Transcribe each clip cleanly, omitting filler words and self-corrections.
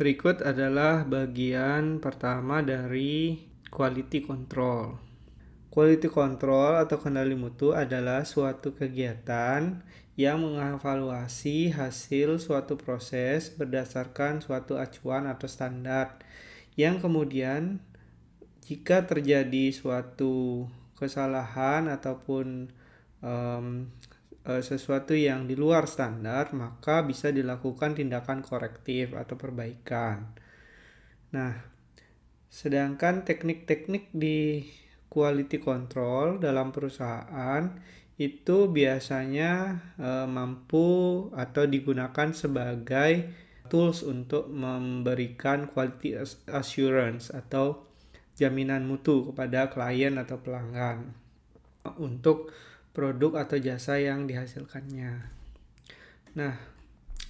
Berikut adalah bagian pertama dari quality control. Quality control atau kendali mutu adalah suatu kegiatan yang mengevaluasi hasil suatu proses berdasarkan suatu acuan atau standar, yang kemudian jika terjadi suatu kesalahan ataupun sesuatu yang di luar standar, maka bisa dilakukan tindakan korektif atau perbaikan. Nah, sedangkan teknik-teknik di quality control dalam perusahaan itu biasanya mampu atau digunakan sebagai tools untuk memberikan quality assurance atau jaminan mutu kepada klien atau pelanggan untuk produk atau jasa yang dihasilkannya. Nah,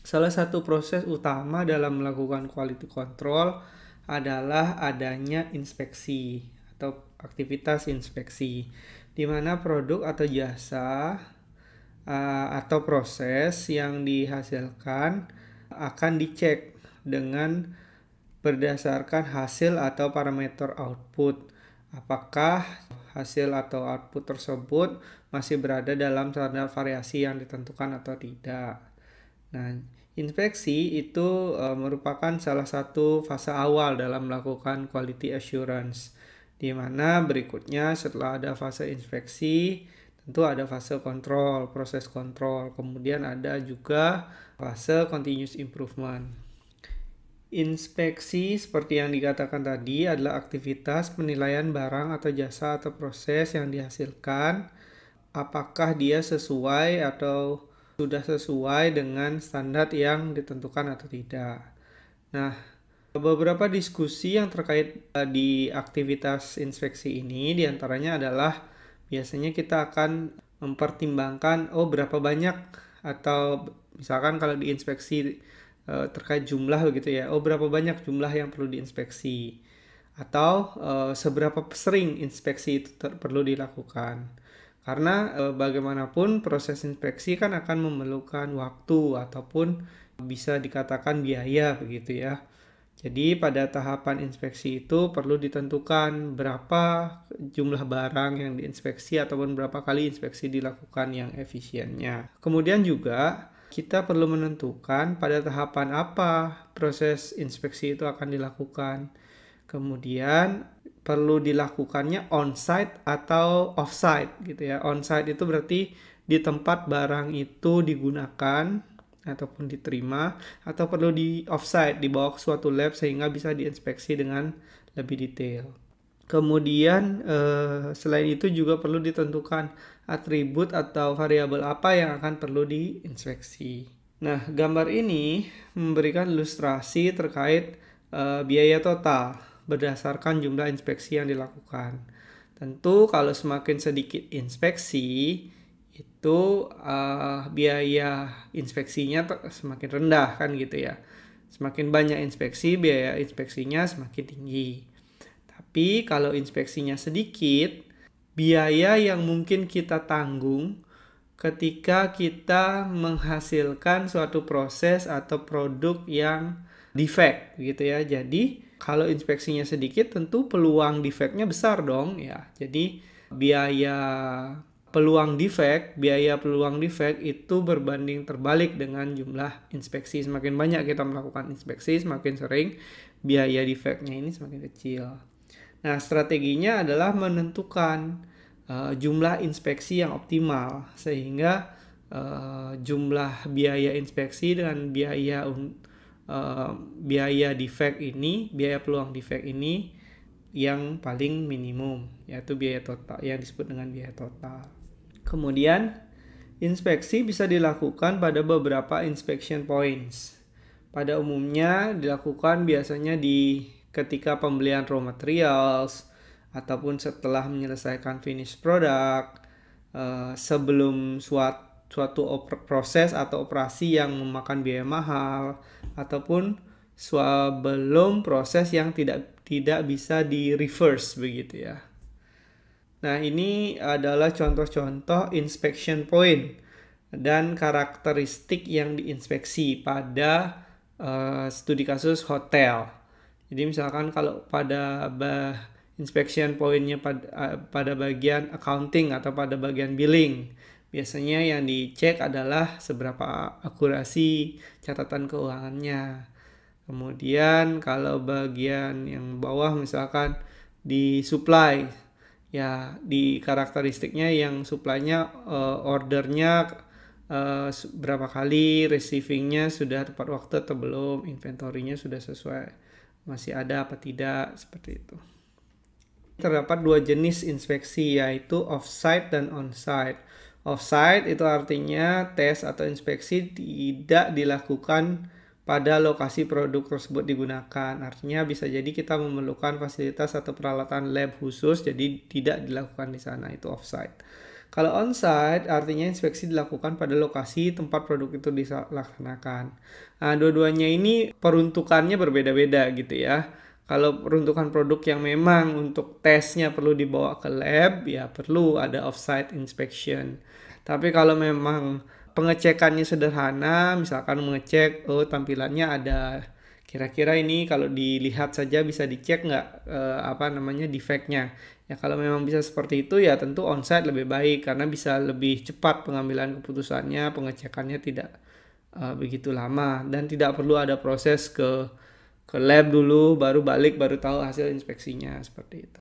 salah satu proses utama dalam melakukan quality control adalah adanya inspeksi atau aktivitas inspeksi, di mana produk atau jasa atau proses yang dihasilkan akan dicek dengan berdasarkan hasil atau parameter output. Apakah hasil atau output tersebut masih berada dalam standar variasi yang ditentukan atau tidak. Nah, inspeksi itu merupakan salah satu fase awal dalam melakukan quality assurance, di mana berikutnya setelah ada fase inspeksi, tentu ada fase kontrol, proses kontrol, kemudian ada juga fase continuous improvement. Inspeksi seperti yang dikatakan tadi adalah aktivitas penilaian barang atau jasa atau proses yang dihasilkan, apakah dia sesuai atau sudah sesuai dengan standar yang ditentukan atau tidak. Nah, beberapa diskusi yang terkait di aktivitas inspeksi ini diantaranya adalah biasanya kita akan mempertimbangkan berapa banyak, atau misalkan kalau diinspeksi terkait jumlah begitu ya, berapa banyak jumlah yang perlu diinspeksi, atau seberapa sering inspeksi itu perlu dilakukan. Karena bagaimanapun proses inspeksi kan akan memerlukan waktu ataupun bisa dikatakan biaya begitu ya. Jadi pada tahapan inspeksi itu perlu ditentukan berapa jumlah barang yang diinspeksi ataupun berapa kali inspeksi dilakukan yang efisiennya. Kemudian juga kita perlu menentukan pada tahapan apa proses inspeksi itu akan dilakukan. Kemudian perlu dilakukannya on-site atau off-site gitu ya. On-site itu berarti di tempat barang itu digunakan ataupun diterima, atau perlu di off-site, dibawa ke suatu lab sehingga bisa diinspeksi dengan lebih detail. Kemudian selain itu juga perlu ditentukan atribut atau variabel apa yang akan perlu diinspeksi. Nah, gambar ini memberikan ilustrasi terkait biaya total berdasarkan jumlah inspeksi yang dilakukan. Tentu kalau semakin sedikit inspeksi, itu biaya inspeksinya semakin rendah kan gitu ya. Semakin banyak inspeksi, biaya inspeksinya semakin tinggi. Tapi kalau inspeksinya sedikit, biaya yang mungkin kita tanggung ketika kita menghasilkan suatu proses atau produk yang defect gitu ya. Jadi kalau inspeksinya sedikit, tentu peluang defectnya besar dong ya. Jadi biaya peluang defect itu berbanding terbalik dengan jumlah inspeksi. Semakin banyak kita melakukan inspeksi, semakin sering biaya defectnya ini semakin kecil. Nah, strateginya adalah menentukan jumlah inspeksi yang optimal, sehingga jumlah biaya inspeksi dengan biaya defect ini, biaya peluang defect ini yang paling minimum, yaitu biaya total yang disebut dengan biaya total. Kemudian, inspeksi bisa dilakukan pada beberapa inspection points. Pada umumnya dilakukan biasanya ketika pembelian raw materials, ataupun setelah menyelesaikan finished product, sebelum suatu proses atau operasi yang memakan biaya mahal, ataupun sebelum proses yang tidak bisa di reverse begitu ya. Nah, ini adalah contoh-contoh inspection point dan karakteristik yang diinspeksi pada studi kasus hotel. Jadi misalkan kalau pada inspection pointnya pada bagian accounting atau pada bagian billing, biasanya yang dicek adalah seberapa akurasi catatan keuangannya. Kemudian kalau bagian yang bawah misalkan di supply, ya di karakteristiknya yang supply-nya ordernya berapa kali, receiving-nya sudah tepat waktu atau belum, inventory-nya sudah sesuai, masih ada apa tidak, seperti itu. Terdapat dua jenis inspeksi, yaitu off-site dan on-site. Off-site itu artinya tes atau inspeksi tidak dilakukan pada lokasi produk tersebut digunakan. Artinya bisa jadi kita memerlukan fasilitas atau peralatan lab khusus, jadi tidak dilakukan di sana, itu off-site. Kalau on-site artinya inspeksi dilakukan pada lokasi tempat produk itu dilaksanakan. Nah, dua-duanya ini peruntukannya berbeda-beda gitu ya. Kalau peruntukan produk yang memang untuk tesnya perlu dibawa ke lab, ya perlu ada off-site inspection. Tapi kalau memang pengecekannya sederhana, misalkan mengecek, tampilannya ada, kira-kira ini kalau dilihat saja bisa dicek nggak defeknya. Ya kalau memang bisa seperti itu ya tentu onsite lebih baik karena bisa lebih cepat pengambilan keputusannya, pengecekannya tidak begitu lama dan tidak perlu ada proses ke lab dulu baru balik baru tahu hasil inspeksinya, seperti itu.